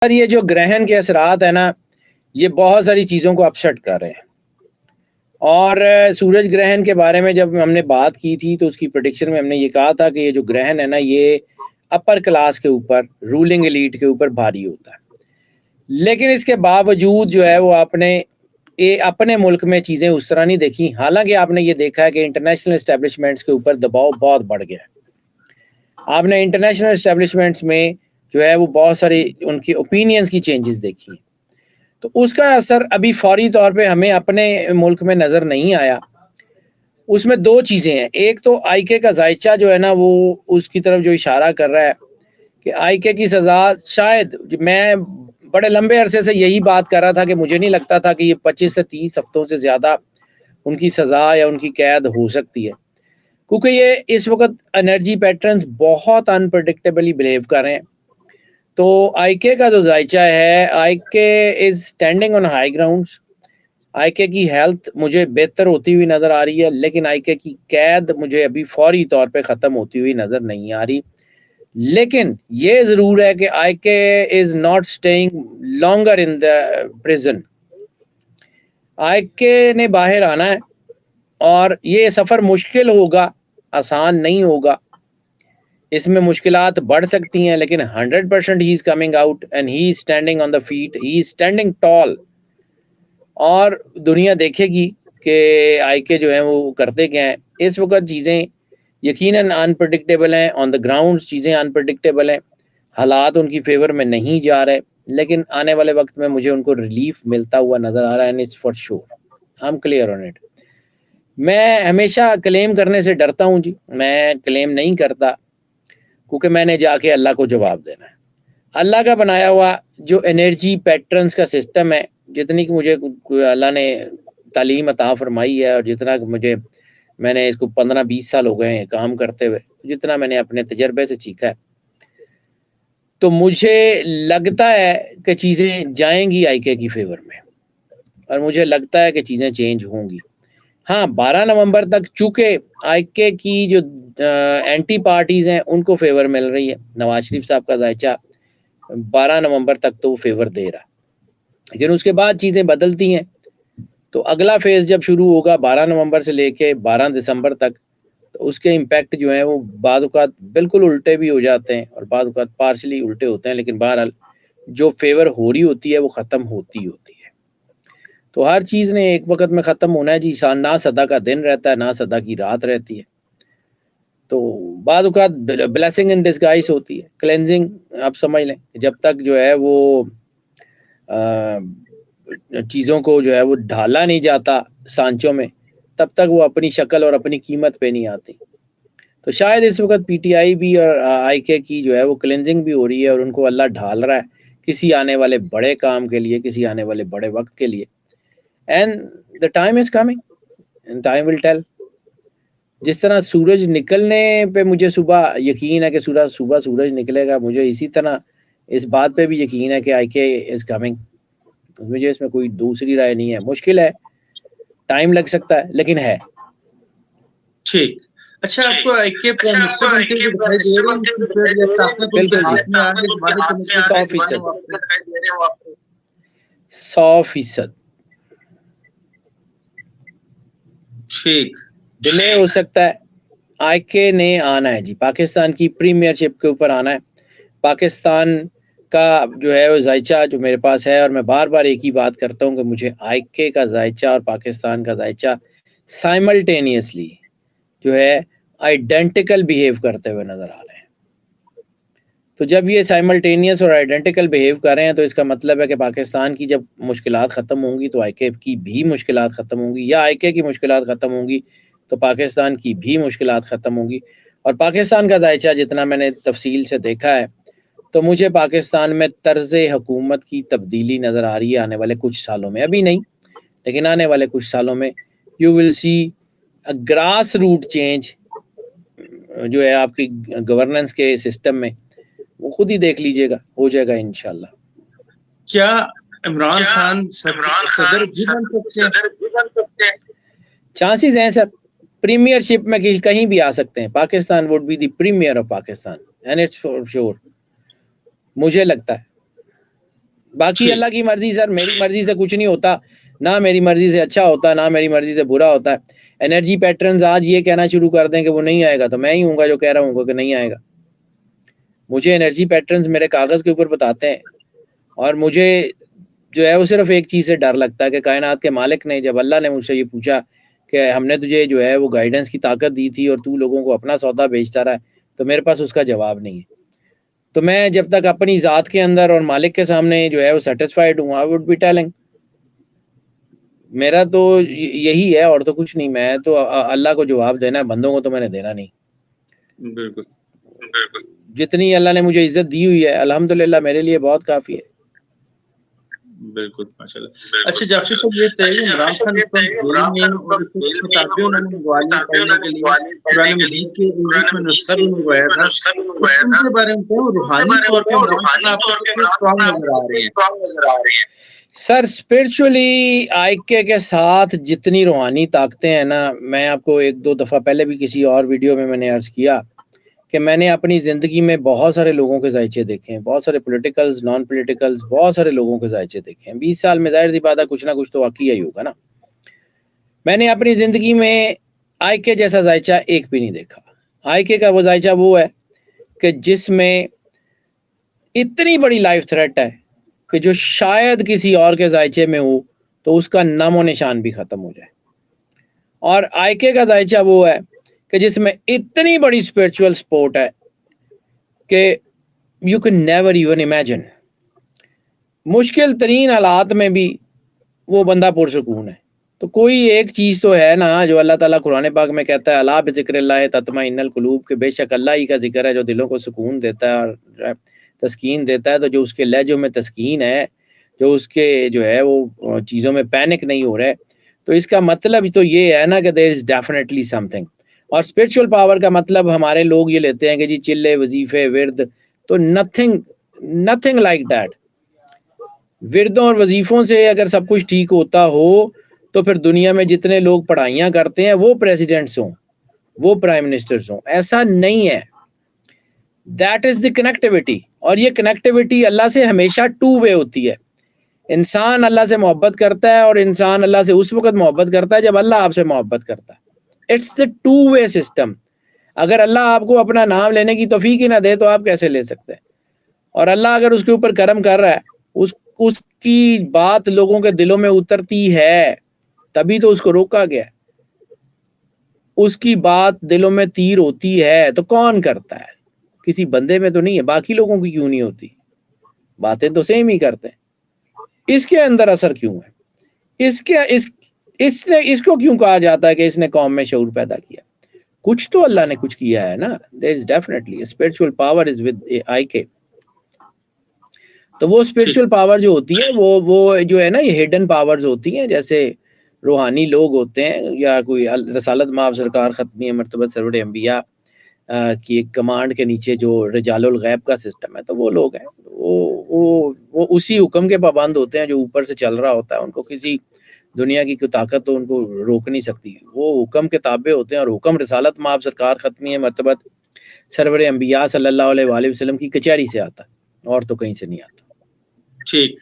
سر یہ جو گرہن کے اثرات ہیں نا، یہ بہت ساری چیزوں کو اپسٹ کر رہے ہیں. اور سورج گرہن کے بارے میں جب ہم نے بات کی تھی تو اس کی پریڈکشن میں ہم نے یہ کہا تھا کہ یہ جو گرہن ہے نا، یہ اپر کلاس کے اوپر، رولنگ ایلیٹ کے اوپر بھاری ہوتا ہے. لیکن اس کے باوجود جو ہے وہ اپنے ملک میں چیزیں اس طرح نہیں دیکھی. حالانکہ آپ نے یہ دیکھا ہے کہ انٹرنیشنل اسٹیبلشمنٹس کے اوپر دباؤ بہت بڑھ گیا ہے. آپ نے انٹرنیشنل اسٹیبلشمنٹس میں جو ہے وہ بہت ساری ان کی اوپینینز کی چینجز دیکھی. تو اس کا اثر ابھی فوری طور پہ ہمیں اپنے ملک میں نظر نہیں آیا. اس میں دو چیزیں ہیں. ایک تو آئی کے کا ذائچہ جو ہے نا، وہ اس کی طرف جو اشارہ کر رہا ہے کہ آئی کے کی سزا، شاید میں بڑے لمبے عرصے سے یہی بات کر رہا تھا کہ مجھے نہیں لگتا تھا کہ یہ 25 سے 30 ہفتوں سے زیادہ ان کی سزا یا ان کی قید ہو سکتی ہے، کیونکہ یہ اس وقت انرجی پیٹرنز بہت انپریڈکٹیبلی بہیو کر رہے ہیں. تو آئی کے کا جو ذائچہ ہے، I K is standing on high grounds. I K کی ہیلتھ مجھے بہتر ہوتی ہوئی نظر آ رہی ہے، لیکن آئی کے کی قید مجھے ابھی فوری طور پہ ختم ہوتی ہوئی نظر نہیں آ رہی. لیکن یہ ضرور ہے کہ I K is not staying longer in the prison. I K نے باہر آنا ہے اور یہ سفر مشکل ہوگا، آسان نہیں ہوگا. اس میں مشکلات بڑھ سکتی ہیں، لیکن 100% he is coming out and he is standing on the feet, he is standing tall. اور دنیا دیکھے گی کہ آئی کے جو ہیں وہ کرتے کیا ہیں. اس وقت چیزیں یقیناً انپریڈکٹیبل ہیں، آن دا گراؤنڈ چیزیں انپریڈکٹیبل ہیں، حالات ان کی فیور میں نہیں جا رہے. لیکن آنے والے وقت میں مجھے ان کو ریلیف ملتا ہوا نظر آ رہا ہے، it's for sure. I am clear on it. میں ہمیشہ کلیم کرنے سے ڈرتا ہوں جی، میں کلیم نہیں کرتا، کیونکہ میں نے جا کے اللہ کو جواب دینا ہے. اللہ کا بنایا ہوا جو انرجی پیٹرنز کا سسٹم ہے، جتنی کہ مجھے اللہ نے تعلیم عطا فرمائی ہے، اور جتنا کہ میں نے اس کو 15-20 سال ہو گئے ہیں کام کرتے ہوئے، جتنا میں نے اپنے تجربے سے سیکھا ہے، تو مجھے لگتا ہے کہ چیزیں جائیں گی آئی کے کی فیور میں، اور مجھے لگتا ہے کہ چیزیں چینج ہوں گی. ہاں، 12 نومبر تک چونکہ آئی کے کی جو اینٹی پارٹیز ہیں ان کو فیور مل رہی ہے. نواز شریف صاحب کا ذائچہ 12 نومبر تک تو وہ فیور دے رہا، لیکن اس کے بعد چیزیں بدلتی ہیں. تو اگلا فیز جب شروع ہوگا 12 نومبر سے لے کے 12 دسمبر تک، تو اس کے امپیکٹ جو ہیں وہ بعض اوقات بالکل الٹے بھی ہو جاتے ہیں اور بعض اوقات پارشلی الٹے ہوتے ہیں، لیکن بہرحال جو فیور ہو رہی ہوتی ہے وہ ختم ہوتی ہوتی ہے. تو ہر چیز نے ایک وقت میں ختم ہونا ہے جی. نہ صدا کا دن رہتا ہے، نہ صدا کی رات رہتی ہے. تو بعض اوقات بلیسنگ ان ڈسگائز ہوتی ہے، کلینزنگ آپ سمجھ لیں. جب تک جو ہے وہ چیزوں کو جو ہے وہ ڈھالا نہیں جاتا سانچوں میں، تب تک وہ اپنی شکل اور اپنی قیمت پہ نہیں آتی. تو شاید اس وقت پی ٹی آئی بھی اور آئی کے کی جو ہے وہ کلینزنگ بھی ہو رہی ہے، اور ان کو اللہ ڈھال رہا ہے کسی آنے والے بڑے کام کے لیے، کسی آنے والے بڑے وقت کے لیے. And the time is coming and time will tell. جس طرح سورج نکلنے پہ مجھے صبح یقین ہے کہ صبح سورج نکلے گا، مجھے اسی طرح اس بات پہ بھی یقین ہے کہ آئی کے از کمنگ. مجھے اس میں کوئی دوسری رائے نہیں ہے. مشکل ہے، ٹائم لگ سکتا ہے، لیکن ہے. ٹھیک. اچھا، آپ کو آئی کے پرائم منسٹر بنتے ہوئے دکھائی دے رہے ہیں یا طاقت ان کے ہاتھ میں آ گئی دوبارہ سے 100%. ٹھیک. ڈیلے ہو سکتا ہے. آئی کے نے آنا ہے جی، پاکستان کی پریمیئر شپ کے اوپر آنا ہے. پاکستان کا جو ہے وہ ذائچہ جو میرے پاس ہے، اور میں بار بار ایک ہی بات کرتا ہوں کہ مجھے آئی کے کا ذائچہ اور پاکستان کا ذائچہ سائملٹینیسلی جو ہے آئیڈینٹیکل بیہیو کرتے ہوئے نظر آ رہے ہیں. تو جب یہ سائملٹینیس اور آئیڈینٹیکل بیہیو کر رہے ہیں تو اس کا مطلب ہے کہ پاکستان کی جب مشکلات ختم ہوں گی تو آئی کے کی بھی مشکلات ختم ہوں گی، یا آئی کے کی مشکلات ختم ہوں گی تو پاکستان کی بھی مشکلات ختم ہوں گی. اور پاکستان کا ذائچہ جتنا میں نے تفصیل سے دیکھا ہے تو مجھے پاکستان میں طرز حکومت کی تبدیلی نظر آ رہی ہے آنے والے کچھ سالوں میں. ابھی نہیں، لیکن آنے والے کچھ سالوں میں you will see grass root change جو ہے آپ کی گورننس کے سسٹم میں. وہ خود ہی دیکھ لیجئے گا، ہو جائے گا انشاءاللہ. کیا عمران خان صدر بھی بن سکتے ہیں؟ چانسز ہیں سر. پریمیئر شپ میں کہیں بھی آ سکتے ہیں. Pakistan will be the premier of Pakistan and it's for sure. مجھے لگتا ہے باقی اللہ کی مرضی سر, میری مرضی سے کچھ نہیں ہوتا, نہ میری مرضی سے اچھا ہوتا, نہ میری مرضی سے برا ہوتا ہے. انرجی پیٹرنز آج یہ کہنا شروع کر دیں کہ وہ نہیں آئے گا, تو میں ہی ہوں گا جو کہہ رہا ہوں کہ نہیں آئے گا. مجھے انرجی پیٹرنز میرے کاغذ کے اوپر بتاتے ہیں, اور مجھے جو ہے وہ صرف ایک چیز سے ڈر لگتا ہے کہ کائنات کے مالک نے جب اللہ نے مجھ سے یہ پوچھا کہ ہم نے تجھے جو ہے وہ گائیڈنس کی طاقت دی تھی اور تو لوگوں کو اپنا سودا بیچتا رہا ہے, تو میرے پاس اس کا جواب نہیں ہے. تو میں جب تک اپنی ذات کے اندر اور مالک کے سامنے جو ہے وہ سیٹسفائیڈ ہوں, آئی وڈ بی ٹیلنگ. میرا تو یہی ہے اور تو کچھ نہیں. میں تو اللہ کو جواب دینا ہے, بندوں کو تو میں نے دینا نہیں. بالکل, جتنی اللہ نے مجھے عزت دی ہوئی ہے الحمدللہ میرے لیے بہت کافی ہے. بالکل ماشاءاللہ. اچھا جعفری صاحب, یہ طے عمران خان میں اور کتابیں انہوں نے منگوائی پڑھنے کے لیے, قرآن مجید کے انگلش میں نسخہ بھی منگوایا تھا, ان کے بارے میں کہوں روحانی طور پہ عمران خان آپ کو کتنے اسٹرانگ نظر آ رہے ہیں؟ سر اسپرچولی آئکے کے ساتھ جتنی روحانی طاقتیں ہیں نا, میں آپ کو ایک دو دفعہ پہلے بھی کسی اور ویڈیو میں نے عرض کیا کہ میں نے اپنی زندگی میں بہت سارے لوگوں کے ذائچے دیکھے ہیں, بہت سارے پولیٹیکلز, نان پولیٹیکلز, بہت سارے لوگوں کے ذائچے دیکھے ہیں. 20 سال میں ظاہر سی بات ہے کچھ نہ کچھ تو واقعی ہی ہوگا نا. میں نے اپنی زندگی میں آئکے جیسا ذائچہ ایک بھی نہیں دیکھا. آئکے کا وہ ذائچہ وہ ہے کہ جس میں اتنی بڑی لائف تھریٹ ہے کہ جو شاید کسی اور کے ذائچے میں ہو تو اس کا نام و نشان بھی ختم ہو جائے. اور آئکے کا ذائچہ وہ ہے کہ جس میں اتنی بڑی اسپرچول سپورٹ ہے کہ you can never even imagine. مشکل ترین حالات میں بھی وہ بندہ پرسکون ہے. تو کوئی ایک چیز تو ہے نا جو اللہ تعالیٰ قرآن پاک میں کہتا ہے الا بذکر اللہ تطمئن القلوب, کہ بے شک اللہ ہی کا ذکر ہے جو دلوں کو سکون دیتا ہے اور تسکین دیتا ہے. تو جو اس کے لہجوں میں تسکین ہے, جو اس کے جو ہے وہ چیزوں میں پینک نہیں ہو رہا ہے, تو اس کا مطلب تو یہ ہے نا کہ دیر از ڈیفینیٹلی سم تھنگ. اور اسپرچول پاور کا مطلب ہمارے لوگ یہ لیتے ہیں کہ جی چلے, وظیفے, ورد, تو نتھنگ لائک دیٹ. وردوں اور وظیفوں سے اگر سب کچھ ٹھیک ہوتا ہو تو پھر دنیا میں جتنے لوگ پڑھائیاں کرتے ہیں وہ پریزیڈنٹس ہوں, وہ پرائم منسٹرز ہوں, ایسا نہیں ہے. دیٹ از دی کنیکٹیوٹی, اور یہ کنیکٹیوٹی اللہ سے ہمیشہ 2 وے ہوتی ہے. انسان اللہ سے محبت کرتا ہے اور انسان اللہ سے اس وقت محبت کرتا ہے جب اللہ آپ سے محبت کرتا ہے. It's the 2 way system. اگر اللہ آپ کو اپنا نام لینے کی توفیق ہی نہ دے تو آپ کیسے لے سکتے ہیں؟ اور اللہ اگر اس کے اوپر کرم کر رہا ہے, اس کی بات لوگوں کے دلوں میں اترتی ہے, تبھی تو اس کو روکا گیا. اس کی بات دلوں میں تیر ہوتی ہے تو کون کرتا ہے؟ کسی بندے میں تو نہیں ہے. باقی لوگوں کی کیوں نہیں ہوتی؟ باتیں تو سیم ہی کرتے ہیں. اس کے اندر اثر کیوں ہے؟ اس کو کیوں کہا جاتا ہے کہ اس نے قوم میں شعور پیدا کیا؟ کچھ تو اللہ نے کچھ کیا ہے نا. there is definitely a spiritual power is with IK. تو وہ اسپرچول پاور جو ہوتی ہے وہ جو ہے نا یہ ہڈن پاورز ہوتی ہیں, جیسے روحانی لوگ ہوتے ہیں یا کوئی رسالت مآب سرکار ختمی مرتبہ سرور انبیاء کی ایک کمانڈ کے نیچے جو رجال الغیب کا سسٹم ہے, تو وہ لوگ ہیں وہ اسی حکم کے پابند ہوتے ہیں جو اوپر سے چل رہا ہوتا ہے. ان کو کسی دنیا کی کوئی طاقت تو ان کو روک نہیں سکتی. وہ حکم کے تابع ہوتے ہیں, اور حکم رسالت مآب سرکار ختمی مرتبہ سرور انبیاء صلی اللہ علیہ وآلہ وسلم کی کچہری سے آتا ہے, اور تو کہیں سے نہیں آتا. ٹھیک.